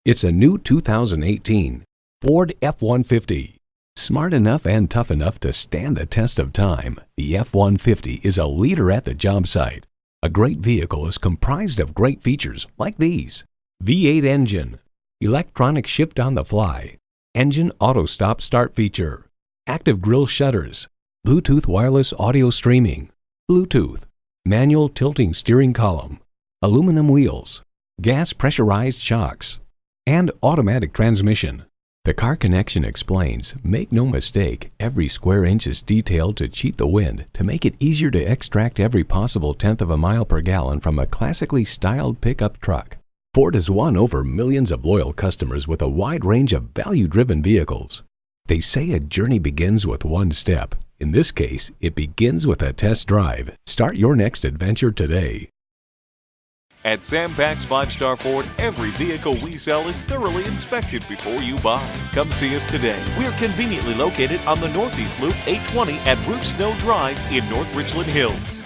It's a new 2018 Ford F-150. Smart enough and tough enough to stand the test of time, the F-150 is a leader at the job site. A great vehicle is comprised of great features like these: V8 engine, electronic shift on the fly, engine auto stop start feature, active grille shutters, Bluetooth wireless audio streaming, Bluetooth, manual tilting steering column, aluminum wheels, gas pressurized shocks, and automatic transmission. The Car Connection explains, make no mistake, every square inch is detailed to cheat the wind to make it easier to extract every possible tenth of a mile per gallon from a classically styled pickup truck. Ford has won over millions of loyal customers with a wide range of value-driven vehicles. They say a journey begins with one step. In this case, it begins with a test drive. Start your next adventure today. At Sam Pack's 5-Star Ford, every vehicle we sell is thoroughly inspected before you buy. Come see us today. We're conveniently located on the Northeast Loop 820 at Root Snow Drive in North Richland Hills.